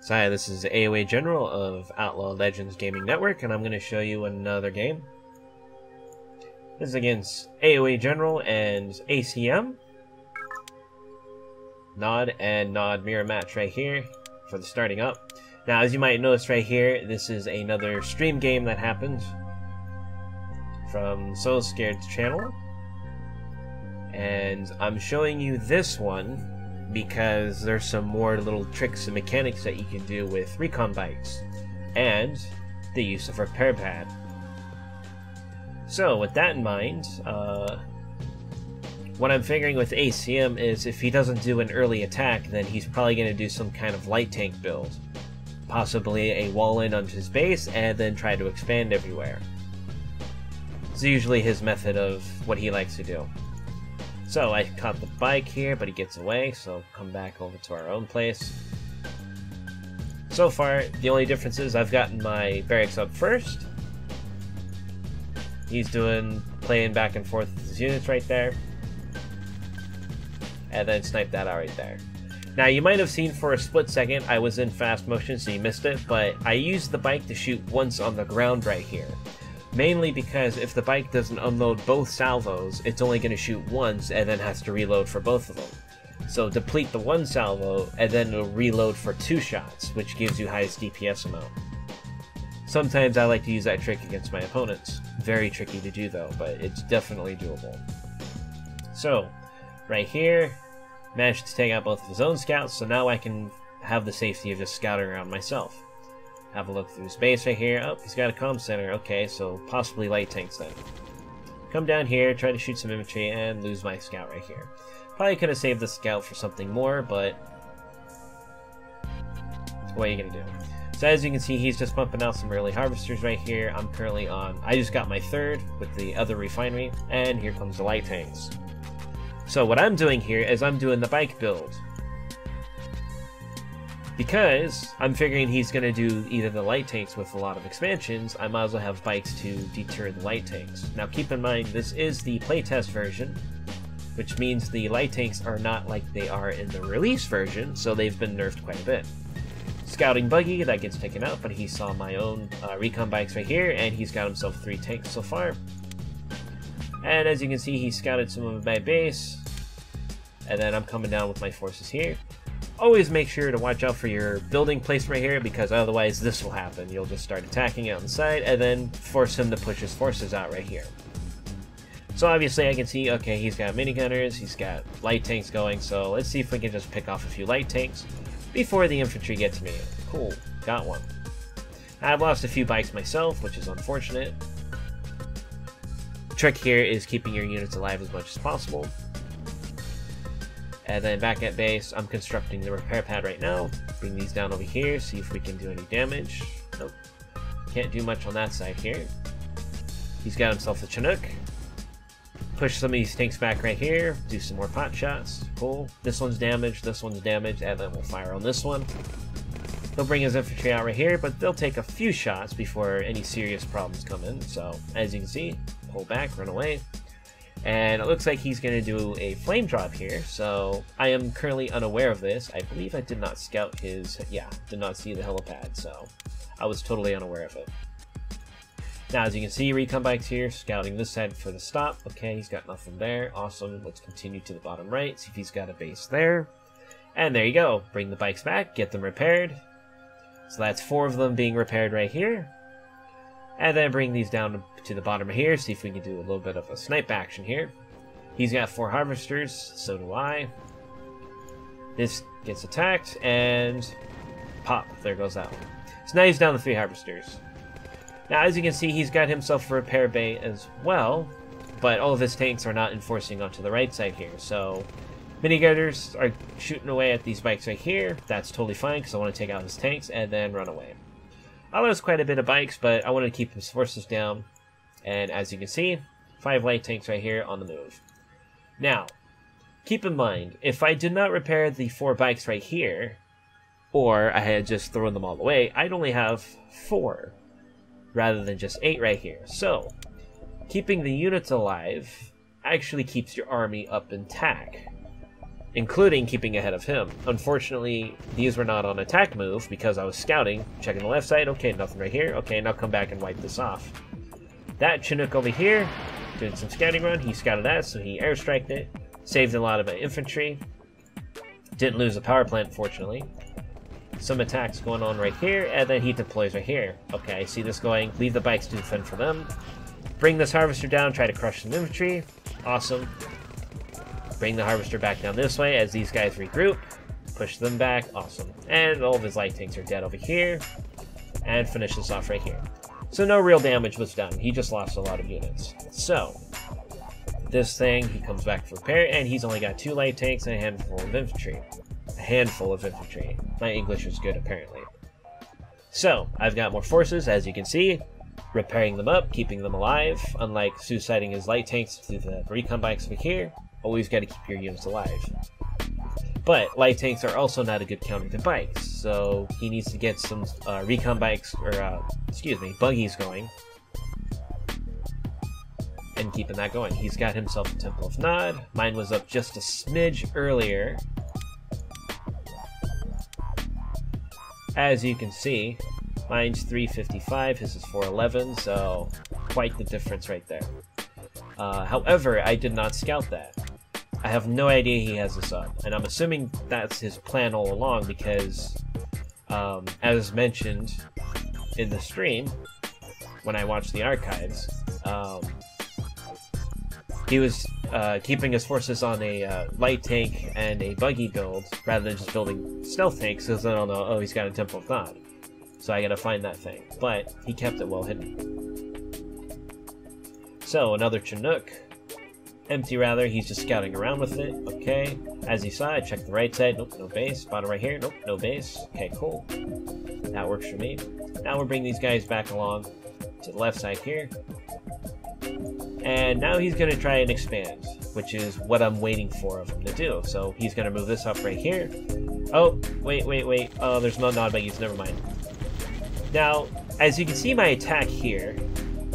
Hi, this is AOA General of Outlaw Legends Gaming Network, and I'm going to show you another game. This is against AOA General and ACM. Nod and Nod mirror match right here for the starting up. Now, as you might notice right here, this is another stream game that happened from So Scared's channel. And I'm showing you this one because there's some more little tricks and mechanics that you can do with recon bikes and the use of repair pad. So with that in mind, what I'm figuring with ACM is if he doesn't do an early attack, then he's probably going to do some kind of light tank build, possibly a wall in onto his base and then try to expand everywhere. It's usually his method of what he likes to do. So I caught the bike here, but he gets away, so come back over to our own place. So far, the only difference is I've gotten my barracks up first. He's playing back and forth with his units right there. And then snipe that out right there. Now you might have seen for a split second I was in fast motion, so you missed it, but I used the bike to shoot once on the ground right here. Mainly because if the bike doesn't unload both salvos, it's only going to shoot once and then has to reload for both of them. So deplete the one salvo and then it'll reload for 2 shots, which gives you highest DPS amount. Sometimes I like to use that trick against my opponents. Very tricky to do though, but it's definitely doable. So, right here, managed to take out both of his own scouts, so now I can have the safety of just scouting around myself. Have a look through his base right here. Oh, he's got a comm center. Okay, so possibly light tanks then. Come down here, try to shoot some infantry, and lose my scout right here. Probably could have saved the scout for something more, but what are you gonna do? So as you can see, he's just pumping out some early harvesters right here. I'm currently on, I just got my 3rd with the other refinery, and here comes the light tanks. So what I'm doing here is I'm doing the bike build. Because I'm figuring he's going to do either the light tanks with a lot of expansions, I might as well have bikes to deter the light tanks. Now keep in mind, this is the playtest version, which means the light tanks are not like they are in the release version, so they've been nerfed quite a bit. Scouting buggy, that gets taken out, but he saw my own recon bikes right here, and he's got himself 3 tanks so far. And as you can see, he scouted some of my base, and then I'm coming down with my forces here. Always make sure to watch out for your building place right here, because otherwise this will happen. You'll just start attacking out on the side and then force him to push his forces out right here. So obviously I can see, okay, he's got minigunners, he's got light tanks going, so let's see if we can just pick off a few light tanks before the infantry gets me. Cool, got one. I've lost a few bikes myself, which is unfortunate. The trick here is keeping your units alive as much as possible. And then back at base, I'm constructing the repair pad right now. Bring these down over here, see if we can do any damage. Nope. Can't do much on that side here. He's got himself a Chinook. Push some of these tanks back right here. Do some more pot shots. Cool. This one's damaged, and then we'll fire on this one. He'll bring his infantry out right here, but they'll take a few shots before any serious problems come in. So, as you can see, pull back, run away. And it looks like he's going to do a flame drop here, so I am currently unaware of this. I believe I did not scout his, did not see the helipad, so I was totally unaware of it. Now, as you can see, recon bikes here, scouting this side for the stop. Okay, he's got nothing there. Awesome. Let's continue to the bottom right, see if he's got a base there. And there you go. Bring the bikes back, get them repaired. So that's 4 of them being repaired right here. And then bring these down to the bottom here, see if we can do a little bit of a snipe action here. He's got 4 harvesters, so do I. This gets attacked, and pop, there goes that one. So now he's down to 3 harvesters. Now, as you can see, he's got himself a repair bay as well, but all of his tanks are not enforcing onto the right side here, so minigunners are shooting away at these bikes right here. That's totally fine, because I want to take out his tanks and then run away. I lost quite a bit of bikes, but I wanted to keep his forces down. And as you can see, 5 light tanks right here on the move. Now, keep in mind, if I did not repair the 4 bikes right here, or I had just thrown them all away, I'd only have 4, rather than just 8 right here. So, keeping the units alive actually keeps your army up intact. including keeping ahead of him. Unfortunately, these were not on attack move because I was scouting, checking the left side. Okay, nothing right here. Okay, now come back and wipe this off. That Chinook over here did some scouting run. He scouted that, so he airstriked it. Saved a lot of infantry. Didn't lose the power plant, fortunately. Some attacks going on right here, and then he deploys right here. Okay, I see this going. Leave the bikes to defend for them. Bring this harvester down, try to crush some infantry. Awesome. Bring the harvester back down this way as these guys regroup. Push them back. Awesome. And all of his light tanks are dead over here. And finish this off right here. So no real damage was done. He just lost a lot of units. So, this thing, he comes back for repair, and he's only got 2 light tanks and a handful of infantry. A handful of infantry. My English is good, apparently. So, I've got more forces, as you can see. Repairing them up, keeping them alive. Unlike suiciding his light tanks to the recon bikes over here, always got to keep your units alive. But light tanks are also not a good counter to bikes, so he needs to get some recon bikes, or buggies going. And keeping that going. He's got himself a Temple of Nod. Mine was up just a smidge earlier. As you can see, mine's 355, his is 411, so quite the difference right there. However, I did not scout that. I have no idea he has this up, and I'm assuming that's his plan all along because, as mentioned in the stream, when I watched the archives, he was keeping his forces on a light tank and a buggy build rather than just building stealth tanks, because I don't know, oh, he's got a Temple of Nod. So I gotta find that thing. But he kept it well hidden. So, another Chinook. Empty, rather. He's just scouting around with it. Okay. As you saw, I checked the right side. Nope, no base. Bottom right here. Nope, no base. Okay, cool. That works for me. Now we're bringing these guys back along to the left side here. And now he's going to try and expand, which is what I'm waiting for of him to do. So he's going to move this up right here. Oh, wait. Oh, there's no nod buggies. Never mind. Now, as you can see my attack here,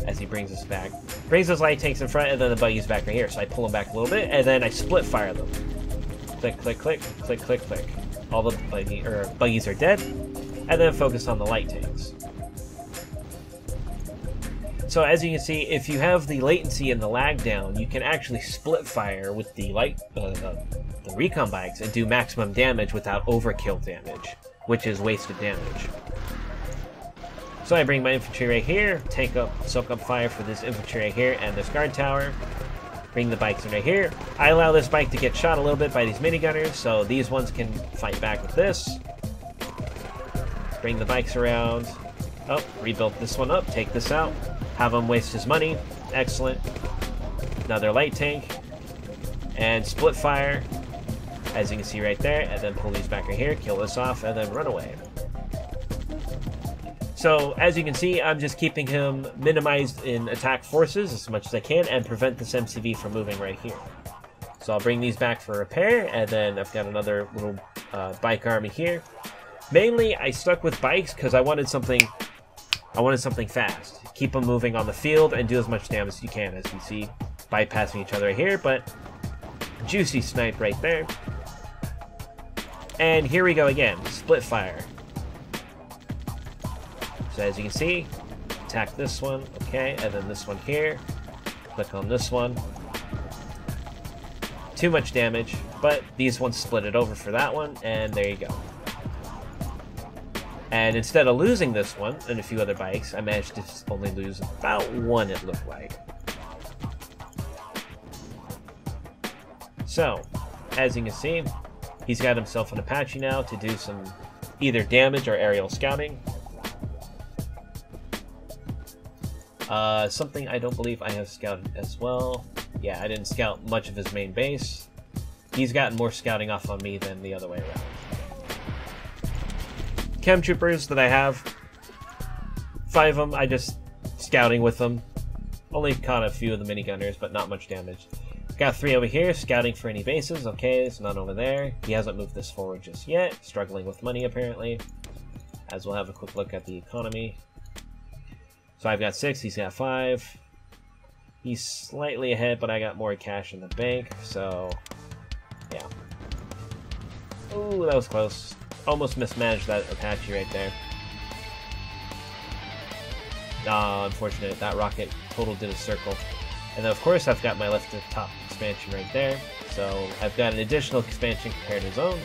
as he brings us back, brings those light tanks in front, and then the buggies back right here. So I pull them back a little bit, and then I split fire them. Click, click, click, click, click, click. All the buggies are dead, and then focus on the light tanks. So as you can see, if you have the latency and the lag down, you can actually split fire with the the recon bikes and do maximum damage without overkill damage, which is wasted damage. So I bring my infantry right here, soak up fire for this infantry right here and this guard tower. Bring the bikes in right here. I allow this bike to get shot a little bit by these minigunners, so these ones can fight back with this. Bring the bikes around. Oh, rebuild this one up, take this out. Have him waste his money. Excellent. Another light tank. And split fire, as you can see right there, and then pull these back right here, kill this off, and then run away. So, as you can see, I'm just keeping him minimized in attack forces as much as I can and prevent this MCV from moving right here. So I'll bring these back for repair, and then I've got another little bike army here. Mainly, I stuck with bikes because I wanted something fast. Keep them moving on the field and do as much damage as you can, as you see, bypassing each other right here, but juicy snipe right there. And here we go again, split fire. So as you can see, attack this one, okay, and then this one here. Click on this one. Too much damage, but these ones split it over for that one, and there you go. And instead of losing this one and a few other bikes, I managed to only lose about one, it looked like. So, as you can see, he's got himself an Apache now to do some either damage or aerial scouting. Something I don't believe I have scouted as well. Yeah, I didn't scout much of his main base. He's gotten more scouting off on me than the other way around. Chem troopers that I have, 5 of them, I just scouting with them. Only caught a few of the minigunners, but not much damage. Got 3 over here, scouting for any bases. Okay, there's none over there. He hasn't moved this forward just yet. Struggling with money, apparently. As we'll have a quick look at the economy. So I've got 6, he's got 5. He's slightly ahead, but I got more cash in the bank, so yeah. Ooh, that was close. Almost mismanaged that Apache right there. Ah, unfortunate. That rocket total did a circle. And then, of course, I've got my left to top expansion right there. So I've got an additional expansion compared to his own.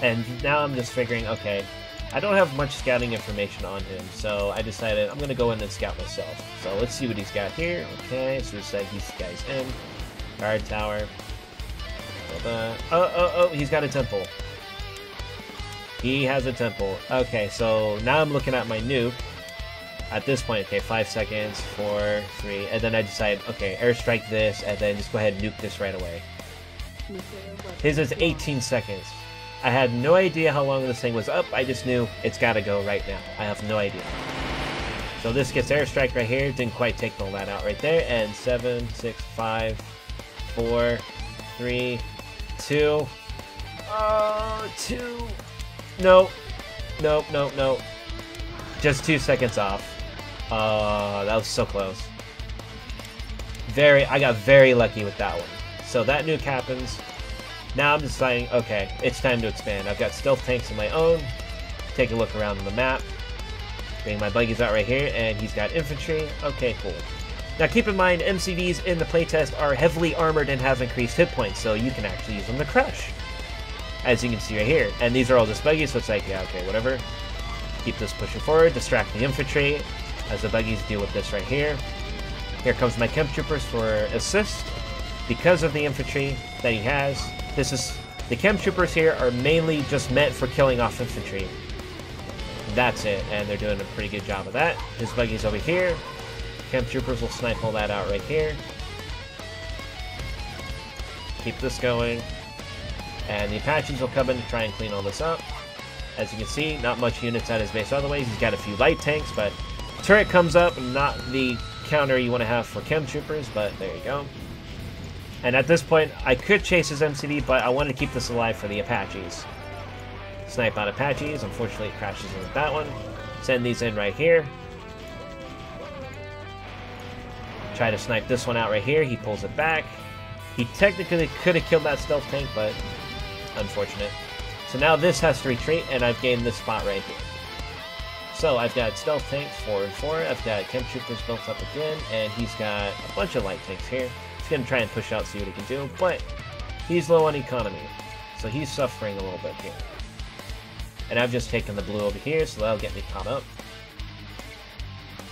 And now I'm just figuring, okay, I don't have much scouting information on him, so I decided I'm going to go in and scout myself. So let's see what he's got here. Okay, so it said these guys in. Guard tower. Oh, he's got a temple. He has a temple. Okay, so now I'm looking at my nuke. At this point, okay, 5 seconds, 4, 3, and then I decide, okay, airstrike this, and then just go ahead and nuke this right away. His is 18 seconds. I had no idea how long this thing was up, I just knew it's gotta go right now. I have no idea. So this gets airstrike right here, didn't quite take all that out right there, and 7, 6, 5, 4, 3, 2, 2, no, nope, nope, nope. Just 2 seconds off. That was so close. I got very lucky with that one. So that nuke happens. Now I'm deciding, okay, it's time to expand. I've got stealth tanks of my own. Take a look around on the map. Bring my buggies out right here, and he's got infantry. Okay, cool. Now keep in mind, MCVs in the playtest are heavily armored and have increased hit points, so you can actually use them to crush. As you can see right here. And these are all just buggies, so it's like, yeah, okay, whatever. Keep this pushing forward, distract the infantry as the buggies deal with this right here. Here comes my chem troopers for assist. Because of the infantry that he has, the chem troopers here are mainly just meant for killing off infantry. That's it, and they're doing a pretty good job of that. His buggies over here. Chem troopers will snipe all that out right here. Keep this going. And the Apaches will come in and try and clean all this up. As you can see, not much units at his base otherwise. He's got a few light tanks, but turret comes up, not the counter you want to have for chem troopers, but there you go. And at this point, I could chase his MCV, but I wanted to keep this alive for the Apaches. Snipe out Apaches. Unfortunately, it crashes into that one. Send these in right here. Try to snipe this one out right here. He pulls it back. He technically could have killed that stealth tank, but unfortunate. So now this has to retreat, and I've gained this spot right here. So I've got stealth tanks 4 and 4. I've got chem troopers built up again, and he's got a bunch of light tanks here. He's going to try and push out, see what he can do, but he's low on economy, so he's suffering a little bit here. And I've just taken the blue over here, so that'll get me caught up.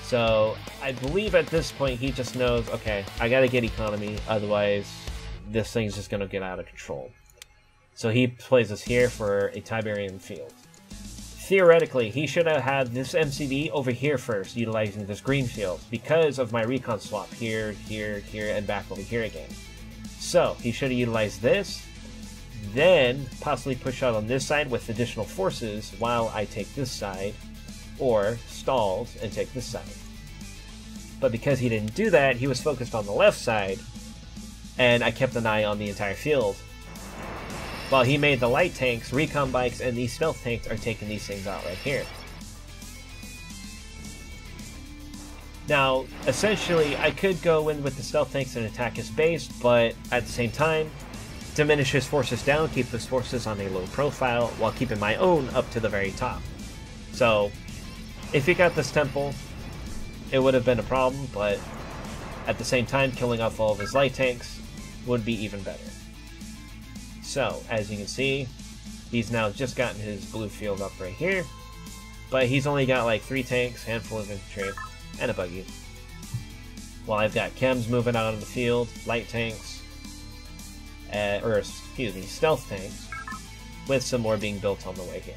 So I believe at this point he just knows, okay, I got to get economy, otherwise this thing's just going to get out of control. So he plays us here for a Tiberian field. Theoretically, he should have had this MCV over here first, utilizing this green field, because of my recon swap here, here, here, and back over here again. So he should have utilized this, then possibly push out on this side with additional forces while I take this side, or stalled and take this side. But because he didn't do that, he was focused on the left side, and I kept an eye on the entire field. While he made the light tanks, recon bikes, and these stealth tanks are taking these things out right here. Now, essentially, I could go in with the stealth tanks and attack his base, but at the same time, diminish his forces down, keep his forces on a low profile, while keeping my own up to the very top. So, if he got this temple, it would have been a problem, but at the same time, killing off all of his light tanks would be even better. So, as you can see, he's now just gotten his blue field up right here, but he's only got like 3 tanks, handful of infantry, and a buggy. While I've got chems moving out of the field, light tanks, stealth tanks, with some more being built on the way here.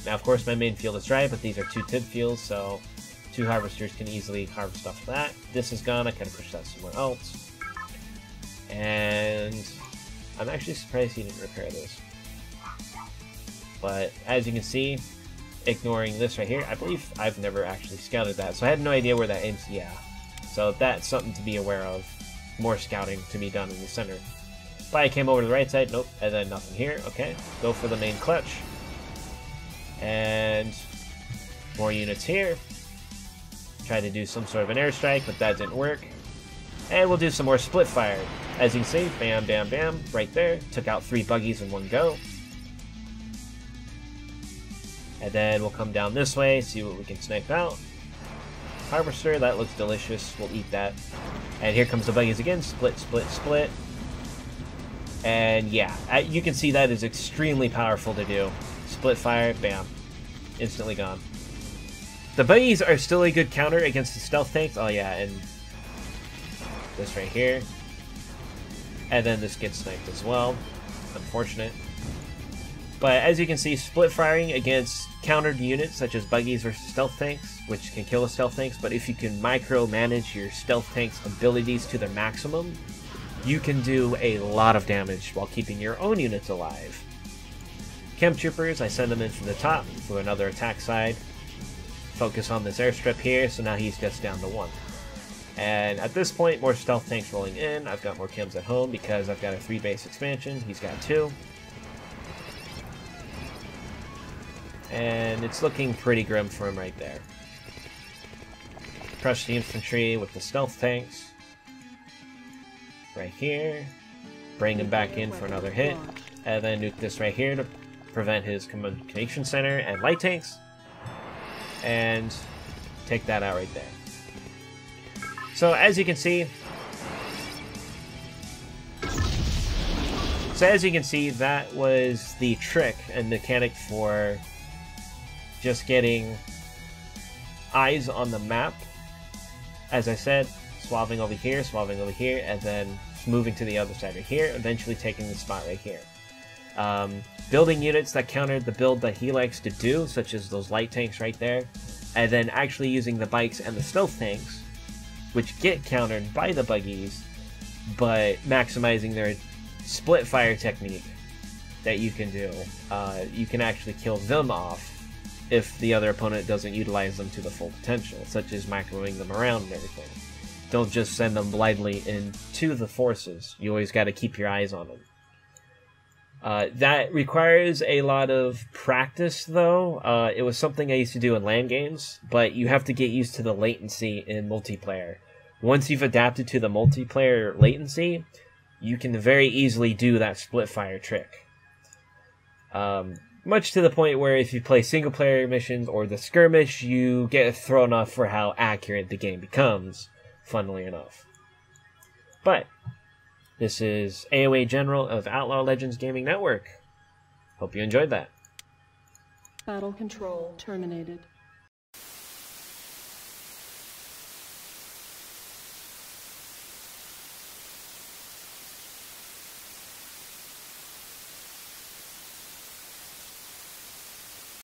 Now, of course, my main field is dry, but these are 2 tib fields, so 2 harvesters can easily harvest off of that. This is gone, I can push that somewhere else. And I'm actually surprised he didn't repair this. But as you can see, ignoring this right here, I believe I've never actually scouted that, so I had no idea where that aims. Yeah, so that's something to be aware of. More scouting to be done in the center. But I came over to the right side, nope, and then nothing here. Okay, go for the main clutch. And more units here. Try to do some sort of an airstrike, but that didn't work. And we'll do some more split fire. As you can see, bam, bam, bam, right there. Took out 3 buggies in one go. And then we'll come down this way, see what we can snipe out. Harvester, that looks delicious. We'll eat that. And here comes the buggies again. Split, split, split. And yeah, you can see that is extremely powerful to do. Split fire, bam. Instantly gone. The buggies are still a good counter against the stealth tanks. Oh yeah, and this right here. And then this gets sniped as well. Unfortunate. But as you can see, split firing against countered units such as buggies versus stealth tanks, which can kill the stealth tanks, but if you can micromanage your stealth tanks' abilities to their maximum, you can do a lot of damage while keeping your own units alive. Chem troopers, I send them in from the top for another attack side. Focus on this airstrip here, so now he's just down to 1. And at this point, more stealth tanks rolling in. I've got more chems at home because I've got a 3-base expansion. He's got 2. And it's looking pretty grim for him right there. Crush the infantry with the stealth tanks. Right here. Bring him back in for another hit. And then nuke this right here to prevent his communication center and light tanks. And take that out right there. So as you can see... that was the trick and mechanic for just getting eyes on the map. As I said, swabbing over here, and then moving to the other side right here, eventually taking the spot right here. Building units that counter the build that he likes to do, such as those light tanks right there, and then actually using the bikes and the stealth tanks, which get countered by the buggies, but maximizing their split fire technique that you can do. You can actually kill them off if the other opponent doesn't utilize them to the full potential, such as microwaving them around and everything. Don't just send them blindly into the forces. You always got to keep your eyes on them. That requires a lot of practice, though. It was something I used to do in LAN games, but you have to get used to the latency in multiplayer. Once you've adapted to the multiplayer latency, you can very easily do that split fire trick. Much to the point where if you play single player missions or the skirmish, you get thrown off for how accurate the game becomes, funnily enough. But this is AOA General of Outlaw Legends Gaming Network. Hope you enjoyed that. Battle control terminated.